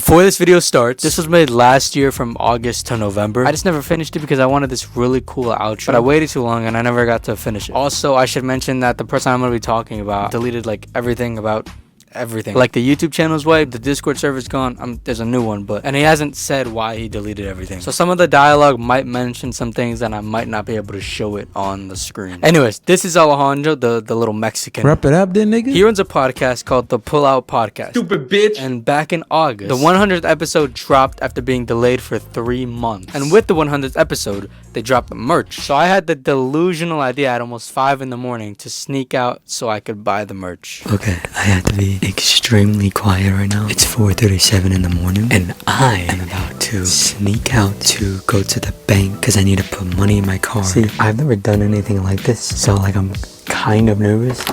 Before this video starts, this was made last year from August to November. I just never finished it because I wanted this really cool outro, but I waited too long and I never got to finish it. Also, I should mention that the person I'm going to be talking about deleted like everything about everything. Like the YouTube channel's wiped, the Discord server's gone, there's a new one, and he hasn't said why he deleted everything. So some of the dialogue might mention some things and I might not be able to show it on the screen. Anyways, this is Alejandro, the little Mexican. Wrap it up then, nigga. He runs a podcast called The Pull Out Podcast. Stupid bitch. And back in August, the 100th episode dropped after being delayed for 3 months. And with the 100th episode, they dropped the merch. So I had the delusional idea at almost 5 in the morning to sneak out so I could buy the merch. Okay, I have to be extremely quiet right now. It's 4:37 in the morning and I am about to sneak out to go to the bank because I need to put money in my car. See, I've never done anything like this, so like I'm kind of nervous.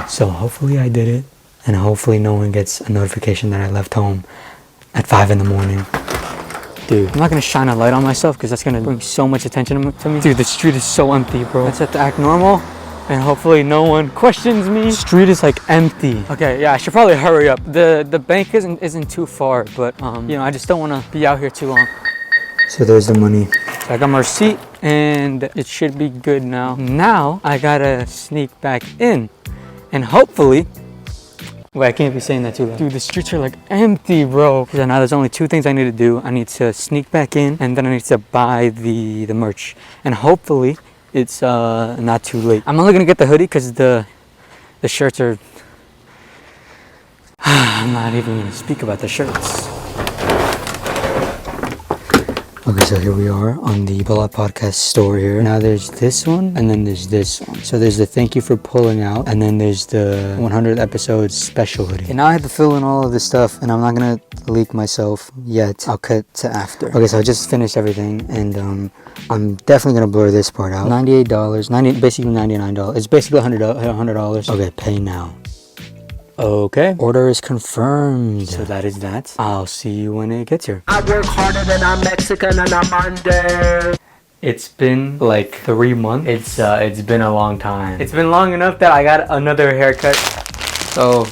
So hopefully I did it, and hopefully no one gets a notification that I left home at 5 in the morning. Dude, I'm not gonna shine a light on myself because that's gonna bring so much attention to me. Dude, the street is so empty, bro. I just have to act normal and hopefully no one questions me. The street is like empty. Okay, yeah, I should probably hurry up. The bank isn't too far, but you know, I just don't wanna be out here too long. So there's the money. So I got my receipt and it should be good now. Now I gotta sneak back in and hopefully. Wait, I can't be saying that too loud. Dude, the streets are like empty, bro. So now there's only 2 things I need to do. I need to sneak back in and then I need to buy the merch. And hopefully it's not too late. I'm only gonna get the hoodie because the shirts are... I'm not even gonna speak about the shirts. Okay, so here we are on the Pull Out Podcast store here. Now there's this one, and then there's this one. So there's the thank you for pulling out, and then there's the 100th episode special hoodie. And now I have to fill in all of this stuff, and I'm not gonna leak myself yet. I'll cut to after. Okay, so I just finished everything, and I'm definitely gonna blur this part out. $98, basically $99. It's basically $100. Okay, pay now. Okay, order is confirmed. So that is that. I'll see you when it gets here. I work harder than I'm Mexican and I'm under. It's been like 3 months. It's been a long time. It's been long enough that I got another haircut. So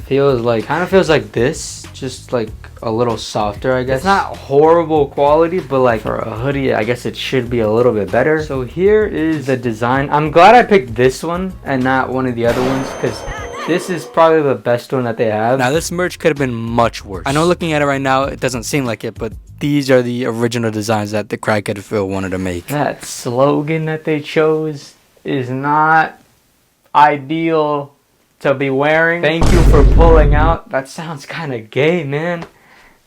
it kind of feels like this, just like a little softer, I guess. It's not horrible quality, but like for a hoodie, I guess it should be a little bit better. So here is the design. I'm glad I picked this one and not one of the other ones because this is probably the best one that they have. Now this merch could have been much worse. I know looking at it right now, it doesn't seem like it, but these are the original designs that the Crackhead Phil wanted to make. That slogan that they chose is not ideal to be wearing. Thank you for pulling out. That sounds kind of gay, man.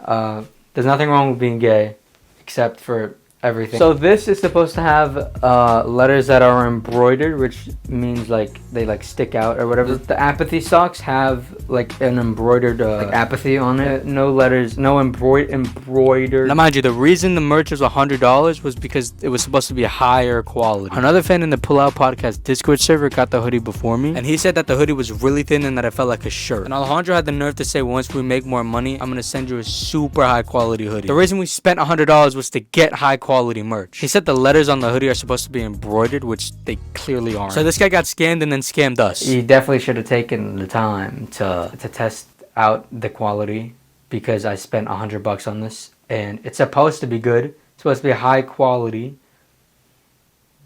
There's nothing wrong with being gay, except for everything. So this is supposed to have letters that are embroidered, which means like they like stick out or whatever. The apathy socks have like an embroidered like apathy on it. No letters, no embroidered. Now mind you, the reason the merch was $100 was because it was supposed to be higher quality. Another fan in the Pull Out Podcast Discord server got the hoodie before me, and he said that the hoodie was really thin and that it felt like a shirt. And Alejandro had the nerve to say, once we make more money, I'm gonna send you a super high quality hoodie. The reason we spent $100 was to get high quality merch. He said the letters on the hoodie are supposed to be embroidered, which they clearly aren't. So this guy got scammed and then scammed us. He definitely should have taken the time to test out the quality, because I spent $100 on this and it's supposed to be good. It's supposed to be high quality,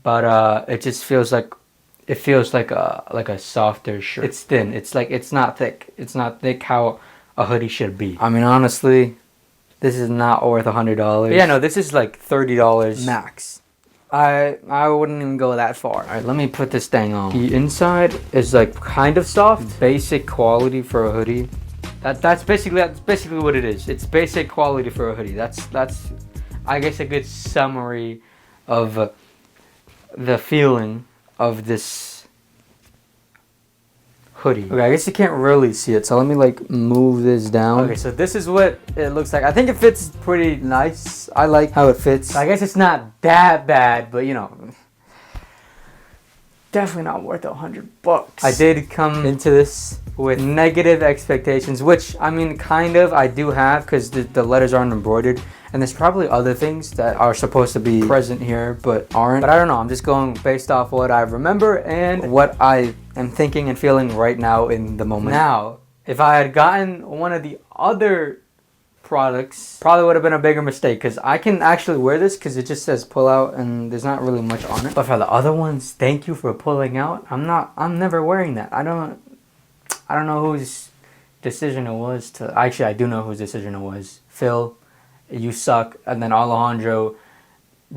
but it just feels like a softer shirt. It's thin. It's not thick. It's not thick how a hoodie should be. I mean, honestly, this is not worth $100. Yeah, no, this is like $30 max. I wouldn't even go that far. All right, let me put this thing on. The inside is like kind of soft, basic quality for a hoodie. That's basically what it is. It's basic quality for a hoodie. That's I guess a good summary of the feeling of this hoodie. Okay, I guess you can't really see it, so let me like move this down. Okay, so this is what it looks like. I think it fits pretty nice. I like how it fits. I guess it's not that bad, but you know. definitely not worth $100. I did come into this with negative expectations, which I mean, kind of I do have, because the letters aren't embroidered, and there's probably other things that are supposed to be present here but aren't. But I don't know. I'm just going based off what I remember and what I am thinking and feeling right now in the moment. Now, if I had gotten one of the other products, probably would have been a bigger mistake, because I can actually wear this because it just says pull out and there's not really much on it. But for the other ones, thank you for pulling out. I'm never wearing that. I don't know whose decision it was to, actually I do know whose decision it was. Phil, you suck, and then Alejandro,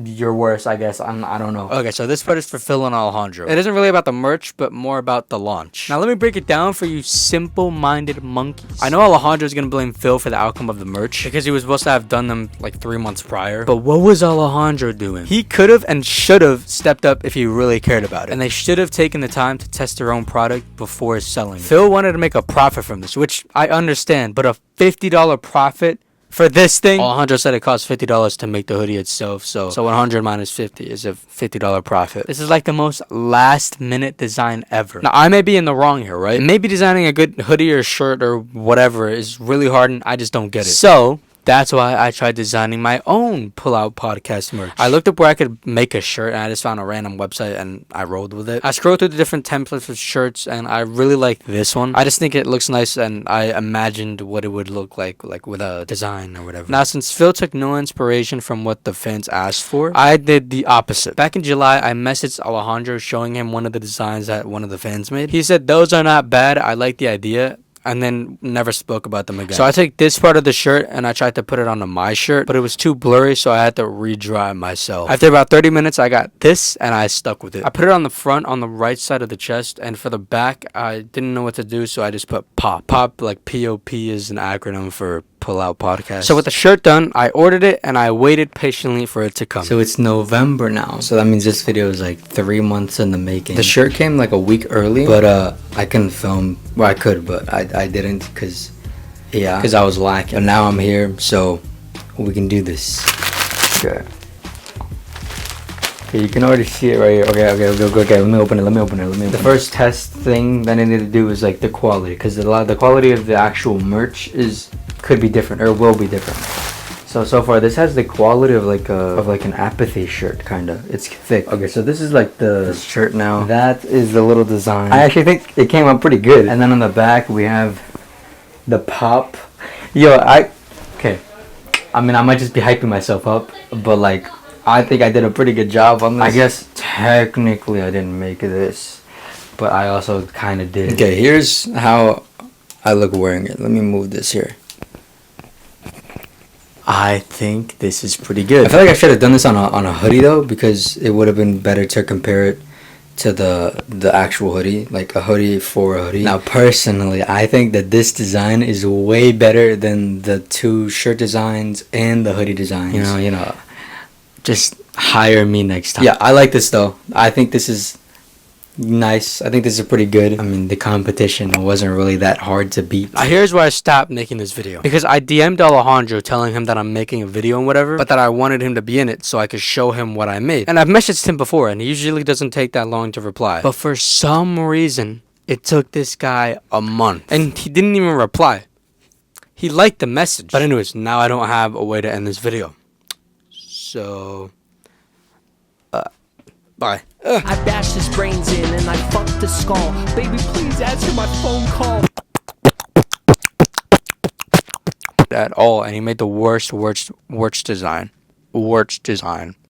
you're worse, I guess. I don't know. Okay, so this part is for Phil and Alejandro. It isn't really about the merch, but more about the launch. Now let me break it down for you simple-minded monkeys. I know Alejandro's gonna blame Phil for the outcome of the merch, because he was supposed to have done them like 3 months prior. But what was Alejandro doing? He could have and should have stepped up if he really cared about it. And they should have taken the time to test their own product before selling it. Phil wanted to make a profit from this, which I understand, but a $50 profit for this thing? Alejandro said it cost $50 to make the hoodie itself, so 100 minus 50 is a $50 profit. This is like the most last minute design ever. Now, I may be in the wrong here, right? Maybe designing a good hoodie or shirt or whatever is really hard and I just don't get it. So that's why I tried designing my own pull-out podcast merch. I looked up where I could make a shirt, and I just found a random website, and I rolled with it. I scrolled through the different templates of shirts, and I really like this one. I just think it looks nice, and I imagined what it would look like with a design or whatever. Now, since Phil took no inspiration from what the fans asked for, I did the opposite. Back in July, I messaged Alejandro showing him one of the designs that one of the fans made. He said, "Those are not bad. I like the idea," and then never spoke about them again. So I took this part of the shirt and I tried to put it onto my shirt, but it was too blurry, so I had to redraw it myself. After about 30 minutes, I got this and I stuck with it. I put it on the front on the right side of the chest, and for the back, I didn't know what to do, so I just put POP. POP, like POP, is an acronym for Pull Out Podcast. So with the shirt done, I ordered it and I waited patiently for it to come. So it's November now, so that means this video is like 3 months in the making. The shirt came like a week early, but I couldn't film. Well, I could, but I didn't because I was lacking. And now I'm here, so we can do this. Okay. Okay, you can already see it right here. Okay. Let me open it. The first test thing that I need to do is like the quality, because the quality of the actual merch could be different, or will be different. So far this has the quality of like an apathy shirt, kind of. It's thick. Okay, so this is like the shirt now. That is the little design. I actually think it came out pretty good. And then on the back we have the pop. Okay. I mean, I might just be hyping myself up, but like I think I did a pretty good job on this. I guess technically I didn't make this, but I also kind of did. Okay, here's how I look wearing it. Let me move this here. I think this is pretty good. I feel like I should have done this on a hoodie though, because it would have been better to compare it to the actual hoodie, like a hoodie for a hoodie. Now personally, I think that this design is way better than the 2 shirt designs and the hoodie designs. You know, just hire me next time. Yeah, I like this though. I think this is nice. I think this is pretty good. I mean, the competition wasn't really that hard to beat. Here's where I stopped making this video, because I DM'd Alejandro telling him that I'm making a video and whatever, but that I wanted him to be in it so I could show him what I made. And I've messaged him before, and he usually doesn't take that long to reply. But for some reason, it took this guy a month, and he didn't even reply. He liked the message. But anyways, now I don't have a way to end this video. So bye. I bashed his brains in and I fucked his skull. Baby, please answer my phone call. At all, and he made the worst design.